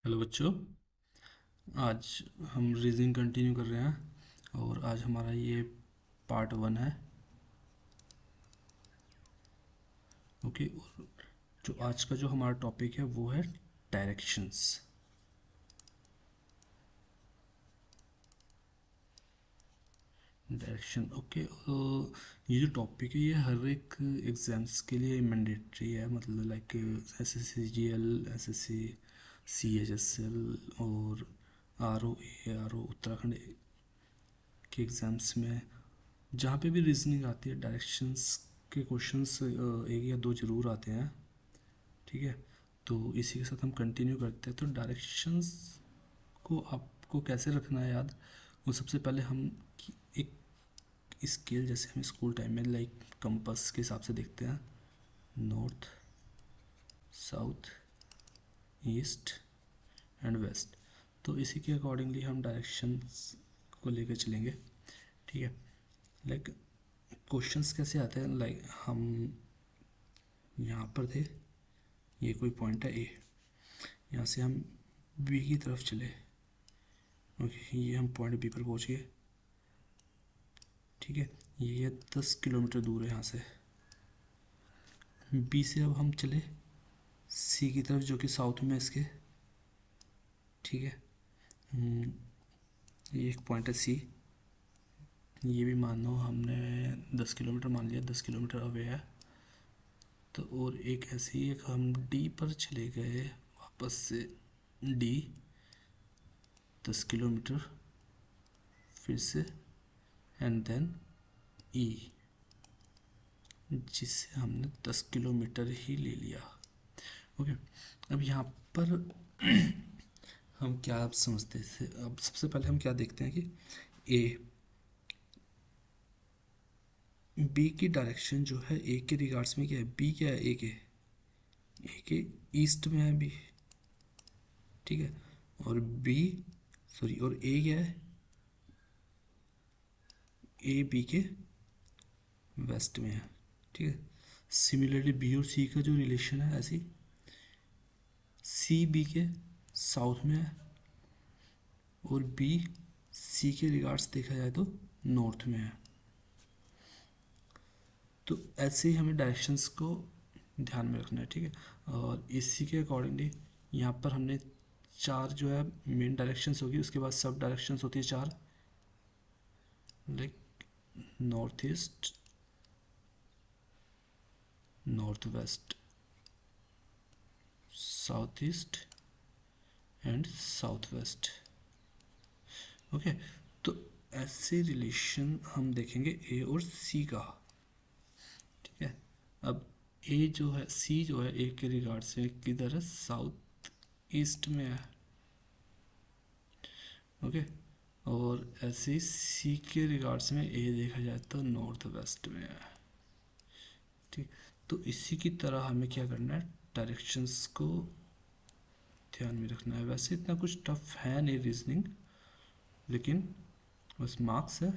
Hello बच्चों। आज हम रीजनिंग कंटिन्यू कर रहे हैं और आज हमारा ये पार्ट 1 है। ओके। और जो आज का जो हमारा टॉपिक है वो है डायरेक्शंस। Direction okay. ये जो टॉपिक है ये हर एक एग्ज़ाम्स के लिए मैंडेटरी है, मतलब like S S C G L, S S C C H S L और R O A R O Uttarakhand के एग्ज़ाम्स में जहाँ पे भी रीजनिंग आती है डायरेक्शंस के क्वेश्चंस एक या दो ज़रूर आते हैं। ठीक है, तो इसी के साथ हम कंटिन्यू करते हैं। तो डायरेक्शंस को आपको कैसे रखना है याद, वो सबसे पहले हम एक स्केल जैसे हम स्कूल टाइम में लाइक कंपास के हिसाब से देखते हैं, north, south, east and west. तो इसी के अकॉर्डिंगली हम डायरेक्शंस को लेकर चलेंगे। ठीक है, लाइक क्वेश्चंस कैसे आते हैं, लाइक हम यहाँ पर थे, ये कोई पॉइंट है ए, यहाँ से हम बी की तरफ चले। ओके, ये हम पॉइंट बी पर पहुँच गए। ठीक है, ये 10 किलोमीटर दूर है यहाँ से। बी से अब हम चले सी की तरफ जो कि साउथ में है इसके। ठीक है, ये एक पॉइंट है सी, ये भी मानो हमने 10 किलोमीटर मान लिया, 10 किलोमीटर अवे है। तो और एक ऐसे ही एक हम डी पर चले गए वापस से, डी 10 किलोमीटर फिर से, एंड देन ई, जिससे हमने 10 किलोमीटर ही ले लिया। ओके, अब यहाँ पर हम क्या समझते थे, अब सबसे पहले हम क्या देखते हैं कि ए बी की डायरेक्शन जो है ए के रिगार्ड्स में क्या है, बी क्या है, ए के ईस्ट में है बी। ठीक है, और बी सॉरी और ए क्या है, ए बी के वेस्ट में है। ठीक है, सिमिलरली बी और सी का जो रिलेशन है ऐसी सी बी के साउथ में है और बी सी के रिगार्ड्स देखा जाए तो नॉर्थ में है। तो ऐसे ही हमें डायरेक्शंस को ध्यान में रखना है। ठीक है, और इसी के अकॉर्डिंगली यहाँ पर हमने चार जो है मेन डायरेक्शंस होगी, उसके बाद सब डायरेक्शंस होती है चार, like north east, north west, south east and south west. Okay, तो ऐसे रिलेशन हम देखेंगे ए और सी का। ठीक है, अब ए जो है, सी जो है ए के रिगार्ड से किधर है, साउथ ईस्ट में है। ओके, और ऐसे ही सी के रिगार्ड्स में ए देखा जाए तो नॉर्थ वेस्ट में है। ठीक, तो इसी की तरह हमें क्या करना है, डायरेक्शंस को ध्यान में रखना है। वैसे इतना कुछ टफ है नहीं रीजनिंग, लेकिन बस मार्क्स है,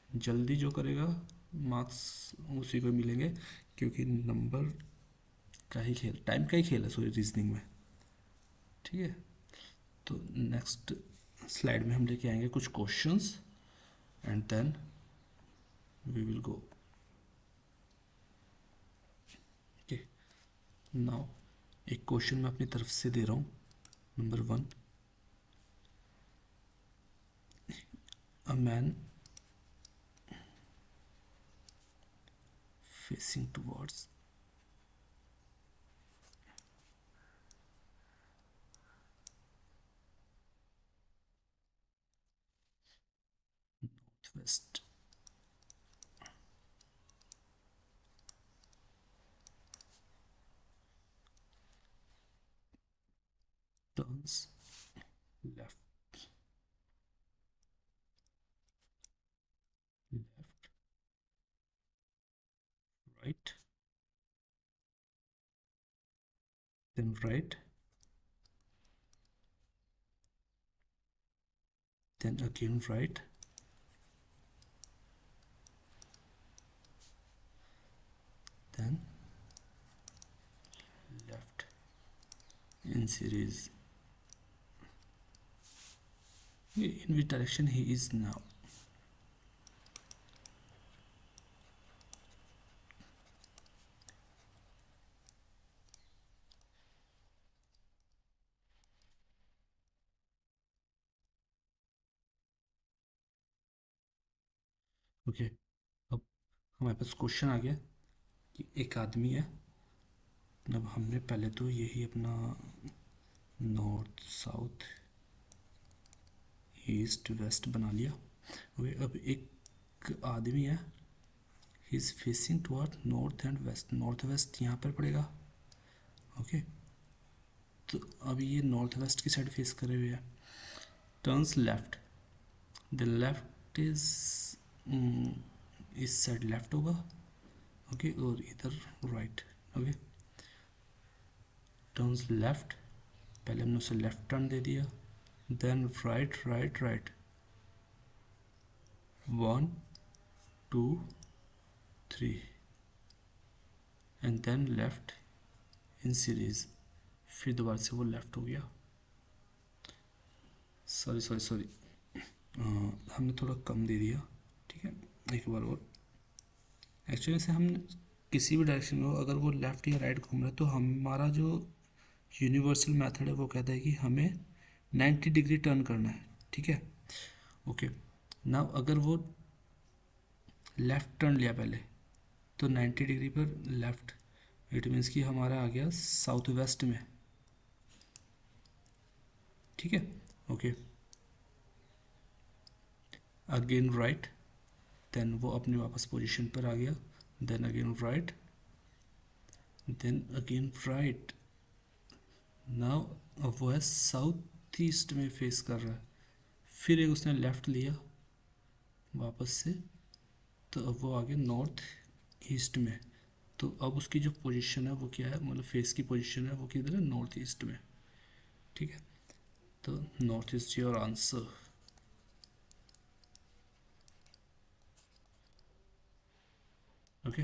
जल्दी जो करेगा मार्क्स उसी को मिलेंगे, क्योंकि नंबर का ही खेल, टाइम का ही खेल है सॉरी रीजनिंग में। ठीक है, तो नेक्स्ट स्लाइड में हम लेके आएंगे कुछ questions and then we will go. Okay, now एक क्वेश्चन मैं अपनी तरफ से दे रहा हूँ, number 1। A man facing towards west turns left, left, right, then right, then again right, then left in series. in which direction he is now. Okay, अब हमारे पास क्वेश्चन आ गया कि एक आदमी है। अब हमने पहले तो यही अपना नॉर्थ साउथ ईस्ट वेस्ट बना लिया। ओके, अब एक आदमी है, he is facing toward north and west. North west यहाँ पर पड़ेगा। ओके, तो अभी ये नॉर्थ वेस्ट की साइड फेस करे हुए है। Turns left, the left is इस साइड लेफ्ट होगा। ओके, और इधर राइट। ओके, टर्न्स लेफ्ट, पहले हमने उसे लेफ्ट टर्न दे दिया, then right right right, 1 2 3 and then left in series. फिर दोबारा से वो लेफ्ट हो गया। सॉरी सॉरी सॉरी, हमने थोड़ा कम दे दिया। ठीक है, एक बार और। एक्चुअली से हम किसी भी डायरेक्शन में हो, अगर वो लेफ़्ट या राइट घूम रहा है तो हमारा जो यूनिवर्सल मेथड है वो कहता है कि हमें 90 डिग्री टर्न करना है। ठीक है, ओके। नाउ अगर वो लेफ़्ट टर्न लिया पहले, तो 90 डिग्री पर लेफ़्ट, इट मीन्स कि हमारा आ गया साउथ वेस्ट में। ठीक है, ओके। अगेन राइट, देन वो अपनी वापस पोजीशन पर आ गया, then again right, then again right. Now अब वो है साउथ ईस्ट में फेस कर रहा है। फिर एक उसने लेफ़्ट लिया वापस से, तो अब वो आ गया नॉर्थ ईस्ट में। तो अब उसकी जो पोजीशन है वो क्या है, मतलब फेस की पोजीशन है वो किधर है, नॉर्थ ईस्ट में। ठीक है, तो north east your answer. Okay.